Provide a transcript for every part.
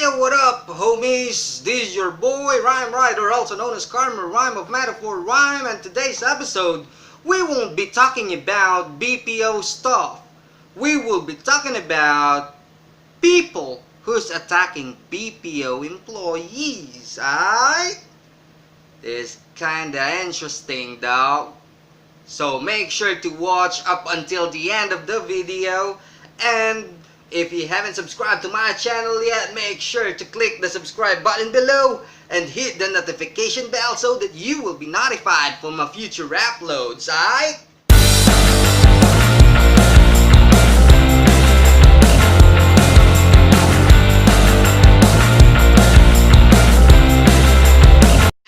Yo, what up, homies? This is your boy, Rhyme Rider, also known as Karma Rhyme of Metaphor Rhyme, and today's episode, we won't be talking about BPO stuff. We will be talking about people who's attacking BPO employees, alright? It's kinda interesting, though. So make sure to watch up until the end of the video, and if you haven't subscribed to my channel yet, make sure to click the subscribe button below and hit the notification bell so that you will be notified for my future uploads, alright?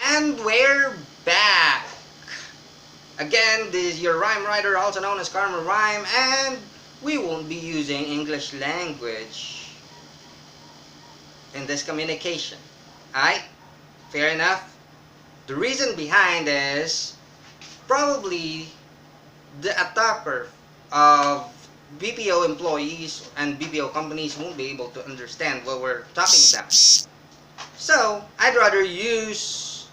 And we're back! Again, this is your Rhyme Writer, also known as Karma Rhyme, and we won't be using English language in this communication. Alright? Fair enough? The reason behind is probably the attacker of BPO employees and BPO companies won't be able to understand what we're talking about. So, I'd rather use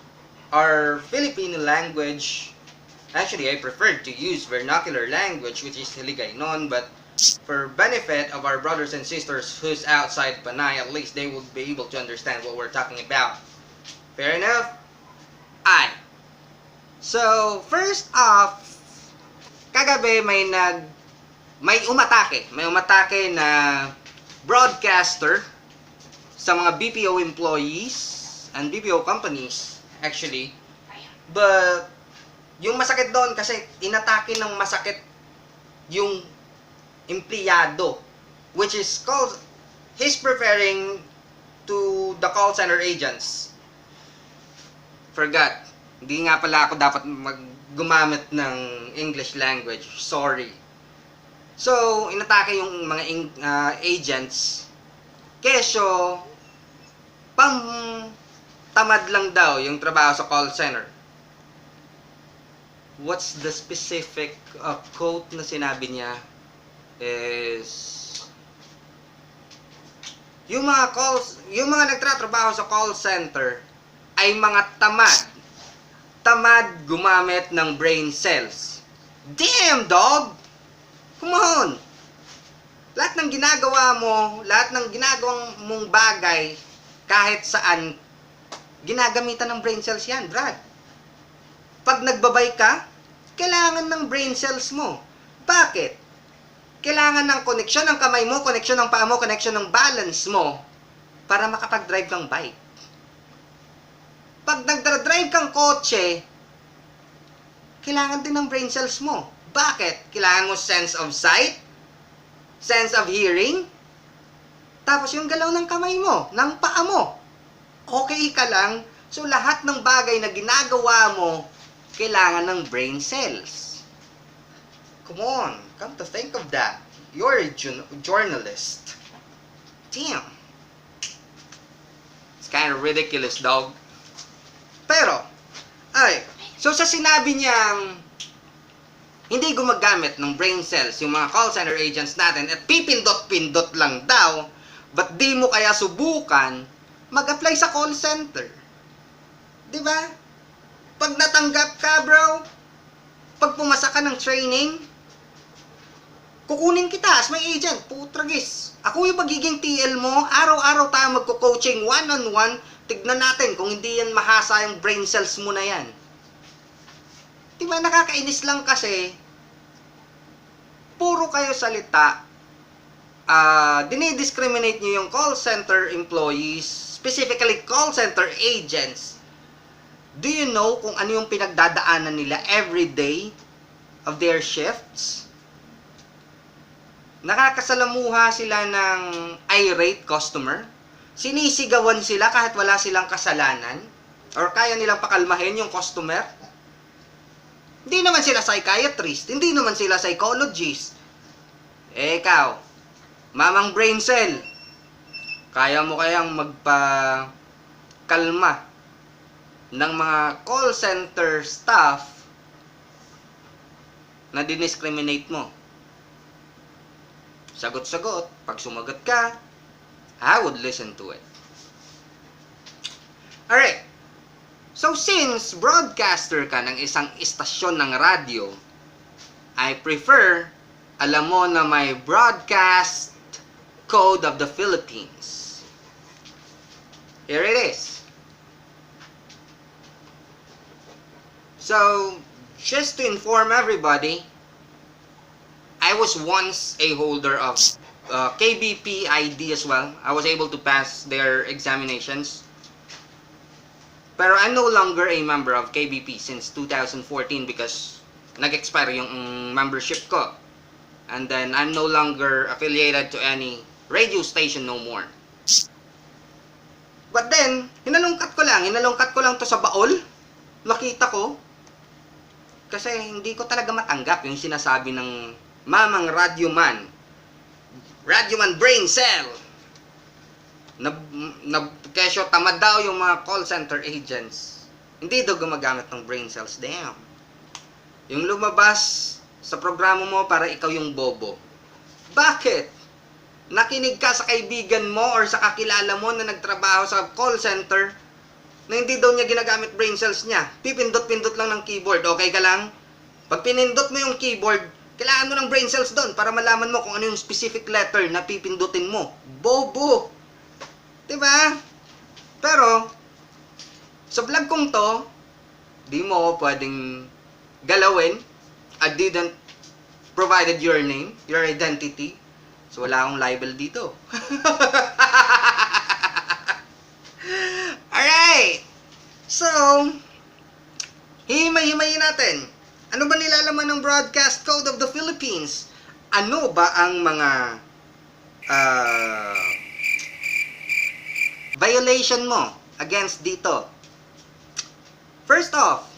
our Filipino language. Actually, I prefer to use vernacular language, which is Hiligaynon, but for benefit of our brothers and sisters who's outside Panay, at least they will be able to understand what we're talking about. Fair enough? So, first off, kagabi may umatake na broadcaster sa mga BPO employees and BPO companies, actually. But yung masakit doon kasi inatake ng masakit yung empleyado, which is called, he's referring to the call center agents. Forgot. Hindi nga pala ako dapat gumamit ng English language. Sorry. So, inatake yung mga agents. Kesyo, tamad lang daw yung trabaho sa call center. What's the specific quote na sinabi niya is yung mga nagtatrabaho sa call center ay mga tamad gumamit ng brain cells. Damn, dog! Come on! Lahat ng ginagawang mong bagay, kahit saan, ginagamitan ng brain cells yan, Brad. Pag nagbabay ka, kailangan ng brain cells mo. Bakit? Kailangan ng koneksyon ng kamay mo, koneksyon ng paa mo, koneksyon ng balance mo para makapag-drive kang bike. Pag nagdra-drive kang kotse, kailangan din ng brain cells mo. Bakit? Kailangan mo sense of sight, sense of hearing, tapos yung galaw ng kamay mo, ng paa mo. Okay ka lang, so lahat ng bagay na ginagawa mo, kailangan ng brain cells. Come on, come to think of that. You're a journalist. Damn. It's kind of ridiculous, dog. Pero, so sa sinabi niyang hindi gumagamit ng brain cells yung mga call center agents natin at pipindot-pindot lang daw, ba't di mo kaya subukan mag-apply sa call center? Diba? Pag natanggap ka, bro, pag pumasa ka ng training, kukunin kita as my agent, putragis. Ako yung magiging TL mo, araw-araw tayo magko-coaching one-on-one, tignan natin kung hindi yan mahasa yung brain cells mo na yan. Diba, nakakainis lang kasi, puro kayo salita, dinidiscriminate nyo yung call center employees, specifically call center agents. Do you know kung ano yung pinagdadaanan nila every day of their shifts? Nakakasalamuha sila ng irate customer. Sinisigawan sila kahit wala silang kasalanan. Or kaya nilang pakalmahin yung customer. Hindi naman sila psychiatrist. Hindi naman sila psychologist. Ikaw, mamang brain cell, kaya mo kayang magpakalma ng mga call center staff na diniscriminate mo? Sagot-sagot. Pag sumagot ka, I would listen to it. Alright. So since broadcaster ka ng isang istasyon ng radyo, I prefer, alam mo na may broadcast code of the Philippines. Here it is. So, just to inform everybody, I was once a holder of KBP ID as well. I was able to pass their examinations. Pero I'm no longer a member of KBP since 2014 because nag-expire yung membership ko. And then I'm no longer affiliated to any radio station no more. But then, hinalungkat ko lang to sa baol. Nakita ko. Kasi hindi ko talaga matanggap yung sinasabi ng mamang radyoman brain cell. Kesyo tamad daw yung mga call center agents. Hindi daw gumagamit ng brain cells. Damn. Yung lumabas sa programa mo para ikaw yung bobo. Bakit? Nakinig ka sa kaibigan mo or sa kakilala mo na nagtrabaho sa call center na hindi daw niya ginagamit brain cells niya. Pipindot-pindot lang ng keyboard. Okay ka lang? Pag pinindot mo yung keyboard, kailangan mo ng brain cells doon para malaman mo kung ano yung specific letter na pipindutin mo. Bobo! Diba? Pero, sa vlog kong to, di mo pwedeng galawin. I didn't provided your name, your identity. So, wala akong libel dito. Alright! So, himay-himayin natin. Ano ba nilalaman ng Broadcast Code of the Philippines? Ano ba ang mga violation mo against dito? First off,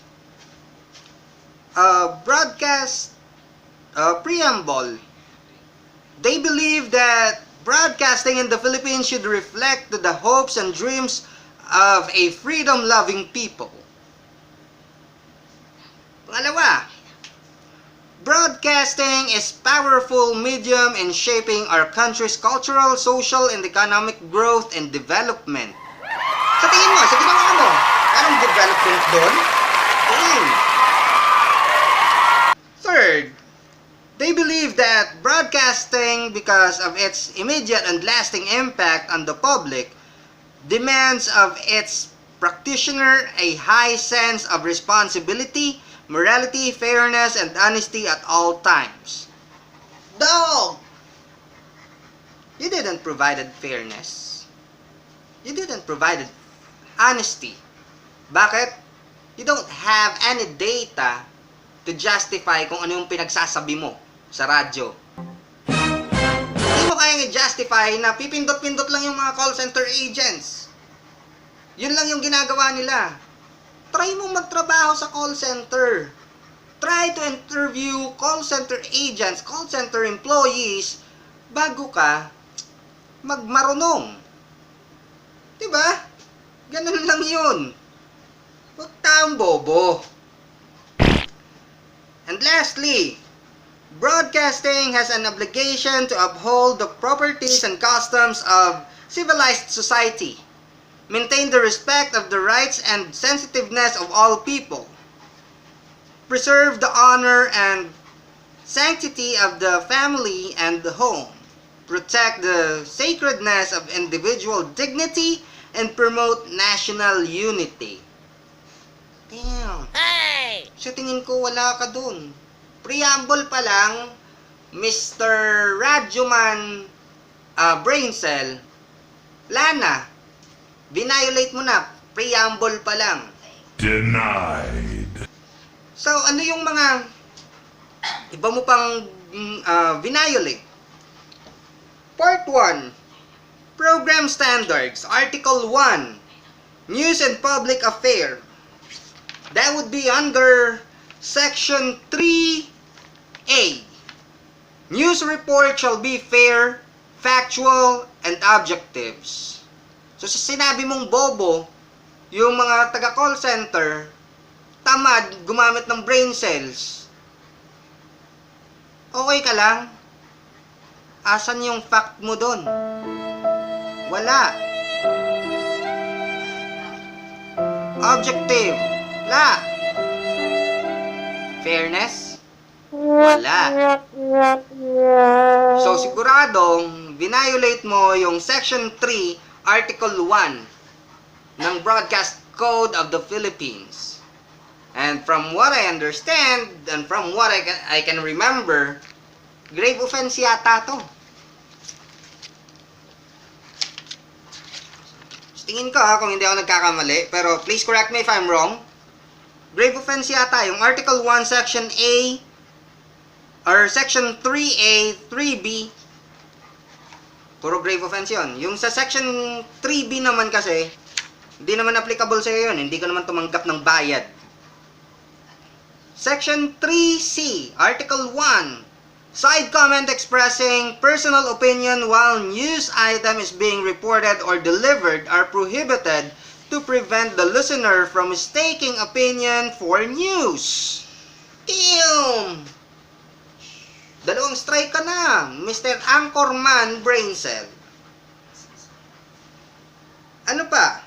broadcast preamble. They believe that broadcasting in the Philippines should reflect the hopes and dreams of a freedom-loving people. Pangalawa, broadcasting is powerful medium in shaping our country's cultural, social, and economic growth and development. Sa tingin mo, sa ginawa mo, anong development doon? Third, they believe that broadcasting, because of its immediate and lasting impact on the public, demands of its practitioner a high sense of responsibility, morality, fairness, and honesty at all times. Dog! You didn't provide fairness. You didn't provide honesty. Bakit? You don't have any data to justify kung ano yung pinagsasabi mo sa radyo. Hindi mo kayang i-justify na pipindot-pindot lang yung mga call center agents. Yun lang yung ginagawa nila. Try mo magtrabaho sa call center. Try to interview call center agents, call center employees, bago ka magmarunong. Diba? Ganun lang yun. Huwag tayong bobo. And lastly, broadcasting has an obligation to uphold the properties and customs of civilized society, maintain the respect of the rights and sensitiveness of all people, preserve the honor and sanctity of the family and the home, protect the sacredness of individual dignity, and promote national unity. Damn. Hey! Sa tingin ko, wala ka dun. Preamble pa lang, Mr. Radyoman Brain Cell, Lana, binayolate mo na. Preamble pa lang. Denied. So, ano yung mga iba mo pang binayolate? Part 1, Program Standards, Article 1, News and Public Affairs. That would be under Section 3A. News report shall be fair, factual, and objectives. So, sa sinabi mong bobo, yung mga taga-call center, tamad, gumamit ng brain cells, okay ka lang? Asan yung fact mo doon? Wala. Objective. Wala. Fairness? Wala. So, siguradong violate mo yung Section 3, Article 1 ng Broadcast Code of the Philippines. And from what I understand, and from what I can remember, grave offense yata to. Tingin ko kung hindi ako nagkakamali, pero please correct me if I'm wrong. Grave offense yata yung Article 1, Section A, or Section 3A, 3B. Puro grave offense yon. Yung sa Section 3B naman kasi, hindi naman applicable sa'yo yun. Hindi ka naman tumanggap ng bayad. Section 3C, Article 1, side comment expressing personal opinion while news item is being reported or delivered are prohibited to prevent the listener from mistaking opinion for news. Damn! Dalawang strike ka na, Mr. Anchorman Brain Cell. Ano pa?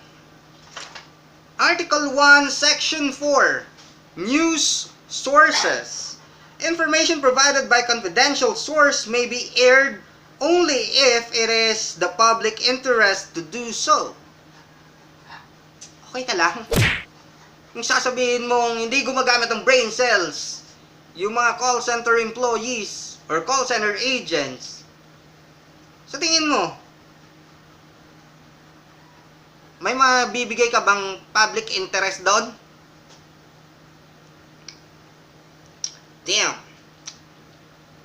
Article 1, Section 4, News Sources. Information provided by confidential source may be aired only if it is the public interest to do so. Okay ka lang? Yung sasabihin mong hindi gumagamit ng brain cells, yung mga call center employees or call center agents, sa tingin mo, may mabibigay ka bang public interest doon? Damn.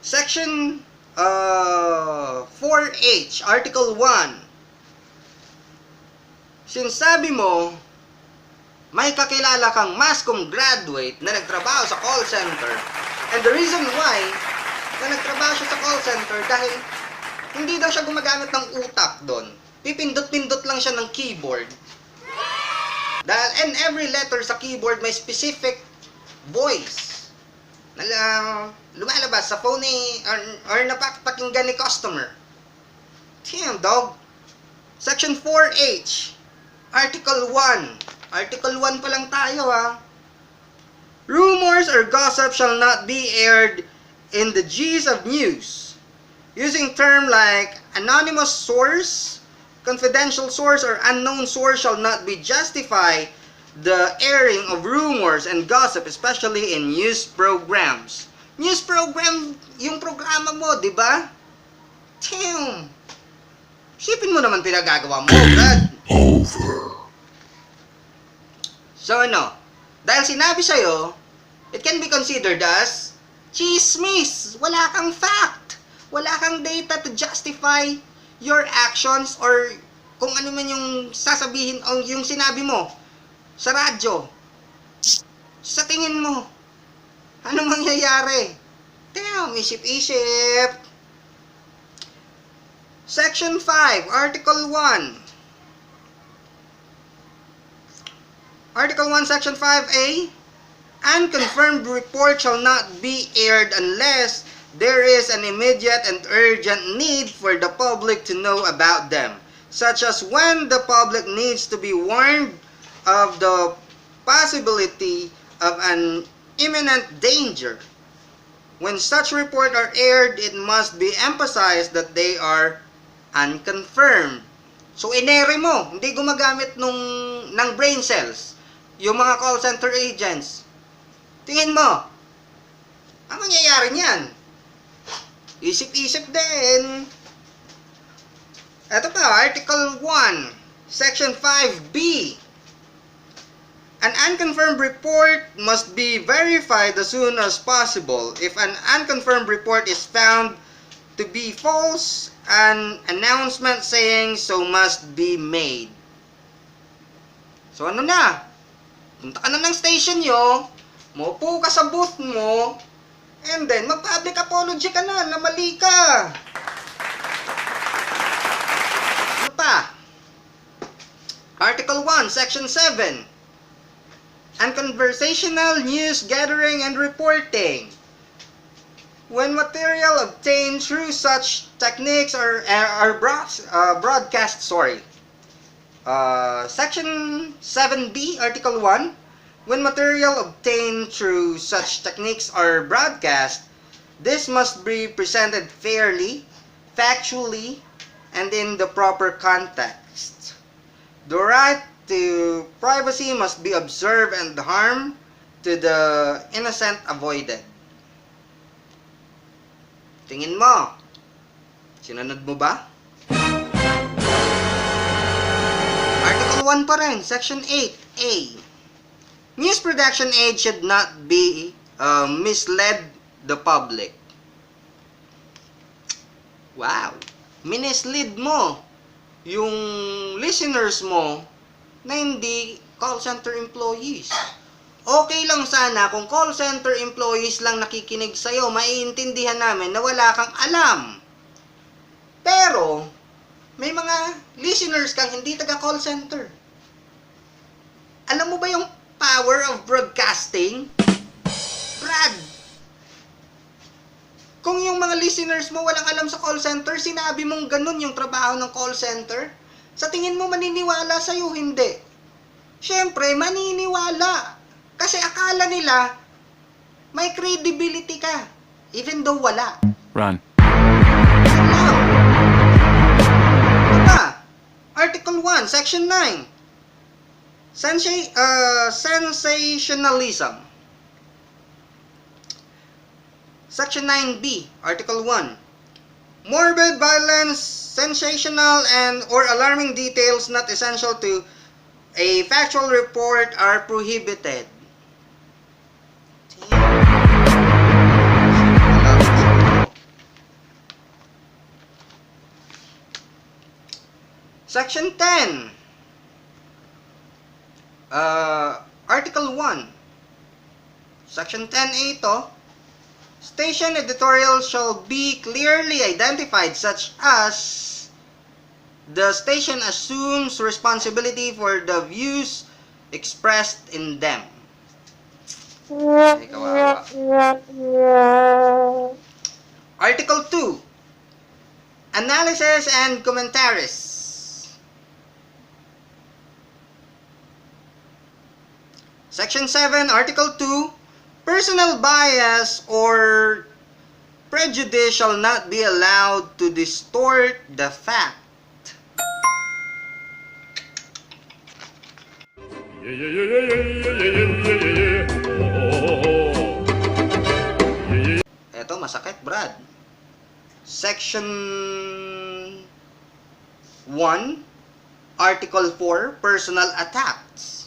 Section 4H, Article 1. Sinasabi mo, may kakilala kang mass comm graduate na nagtrabaho sa call center. And the reason why na nagtrabaho siya sa call center dahil hindi daw siya gumagamit ng utak doon. Pipindot-pindot lang siya ng keyboard. Dahil and every letter sa keyboard may specific voice na lumalabas sa phone or napapakinggan ni customer. Damn, dog. Section 4H, Article 1. Article 1 pa lang tayo, ha. Rumors or gossip shall not be aired in the G's of news. Using term like anonymous source, confidential source, or unknown source shall not be justify the airing of rumors and gossip, especially in news programs. News program, yung programa mo, di ba? Damn! Sipin mo naman pinagagawa mo, Brad. Over. So ano, dahil sinabi sa'yo, it can be considered as chismis. Wala kang fact. Wala kang data to justify your actions or kung ano man yung sasabihin o yung sinabi mo sa radyo. Sa tingin mo, ano mangyayari? Damn, isip-isip. Section 5, Article 1. Article 1, Section 5A. Unconfirmed report shall not be aired unless there is an immediate and urgent need for the public to know about them, such as when the public needs to be warned of the possibility of an imminent danger. When such reports are aired, it must be emphasized that they are unconfirmed. So, inere mo, hindi gumagamit ng brain cells, yung mga call center agents. Tingin mo, ang mangyayari niyan? Isip-isip din. Ito pa, Article 1, Section 5B. An unconfirmed report must be verified as soon as possible. If an unconfirmed report is found to be false, an announcement saying so must be made. So ano na? Punta ka na ng station nyo, maupo ka sa booth mo, and then mag-public apology ka na mali ka. Ano pa? Article 1, Section 7. Unconversational news gathering and reporting. When material obtained through such techniques are broadcast, Section 7B, Article 1, when material obtained through such techniques are broadcast, this must be presented fairly, factually, and in the proper context. The right to privacy must be observed and the harm to the innocent avoided. Tingin mo, sinunod mo ba? Article 1 pa rin, Section 8A. News production aid should not be misled the public. Wow! Minislead mo yung listeners mo na hindi call center employees. Okay lang sana kung call center employees lang nakikinig sa'yo, maiintindihan namin na wala kang alam. Pero, may mga listeners kang hindi taga-call center. Alam mo ba yung power of broadcasting? Brad, kung yung mga listeners mo walang alam sa call center, sinabi mong ganun yung trabaho ng call center, sa tingin mo maniniwala sa'yo? Hindi. Siyempre, maniniwala. Kasi akala nila, may credibility ka. Even though wala. Run. Article 1, Section 9. Sensationalism. Section 9B, Article 1. Morbid, violence, sensational, and or alarming details not essential to a factual report are prohibited. Section 10. Article 1. Section 10A to. Station editorial shall be clearly identified such as the station assumes responsibility for the views expressed in them. Ay, kawawa. Article 2. Analysis and commentaries. Section 7, Article 2, personal bias or prejudice shall not be allowed to distort the fact. Eto, masakit, Brad. Section 1, Article 4, personal attacks.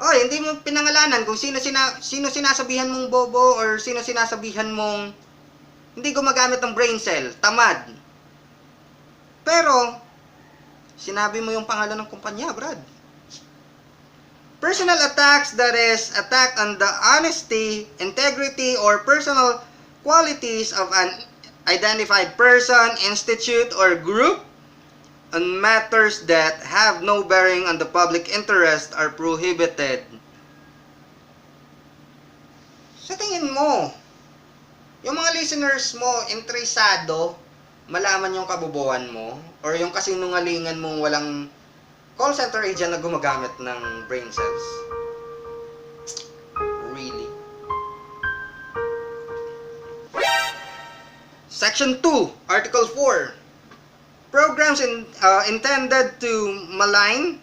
Oy, hindi mo pinangalanan kung sino sinasabihan mong bobo or sino sinasabihan mong hindi gumagamit ng brain cell, tamad. Pero, sinabi mo yung pangalan ng kumpanya, Brad. Personal attacks, that is, attack on the honesty, integrity, or personal qualities of an identified person, institute, or group on matters that have no bearing on the public interest are prohibited. Sa tingin mo, yung mga listeners mo interesado malaman yung kabobohan mo or yung kasinungalingan mong walang call center agent na gumagamit ng brain cells? Really? Section 2, Article 4. Programs intended to malign,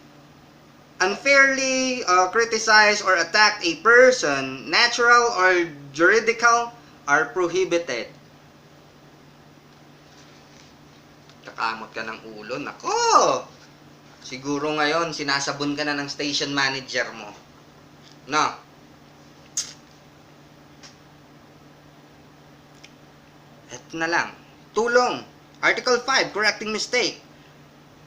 unfairly criticize, or attack a person, natural or juridical, are prohibited. Kakamot ka ng ulo. Nako! Siguro ngayon, sinasabon ka na ng station manager mo. No? Eto na lang. Tulong. Article 5, correcting mistake.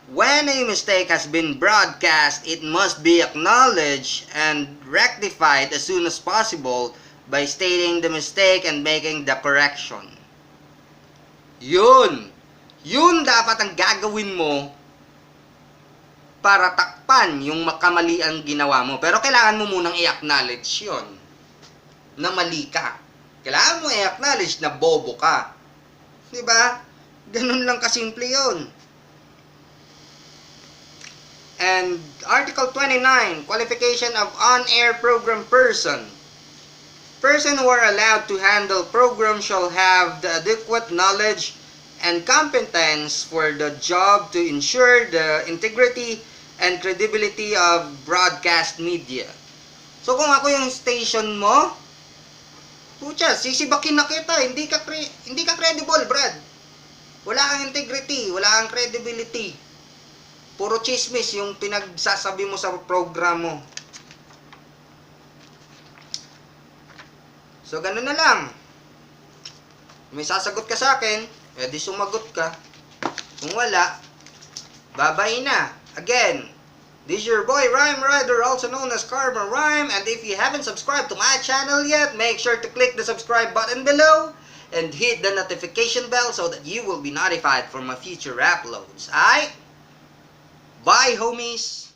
When a mistake has been broadcast, it must be acknowledged and rectified as soon as possible by stating the mistake and making the correction. Yun! Yun dapat ang gagawin mo para takpan yung makamali ang ginawa mo. Pero kailangan mo munang i-acknowledge yun na mali ka. Kailangan mo i-acknowledge na bobo ka. Diba? Ganun lang kasimple yun. And Article 29, qualification of on-air program person. Person who are allowed to handle program shall have the adequate knowledge and competence for the job to ensure the integrity and credibility of broadcast media. So kung ako yung station mo, pucha, sisibakin na kita, hindi ka credible, Brad. Wala kang integrity, wala kang credibility. Puro chismis yung pinagsasabi mo sa program mo. So, ganun na lang. May sasagot ka sa akin, edi sumagot ka. Kung wala, babay na. Again, this is your boy Rhyme Rider, also known as Karma Rhyme. And if you haven't subscribed to my channel yet, make sure to click the subscribe button below and hit the notification bell so that you will be notified for my future uploads. Aight? Bye, homies!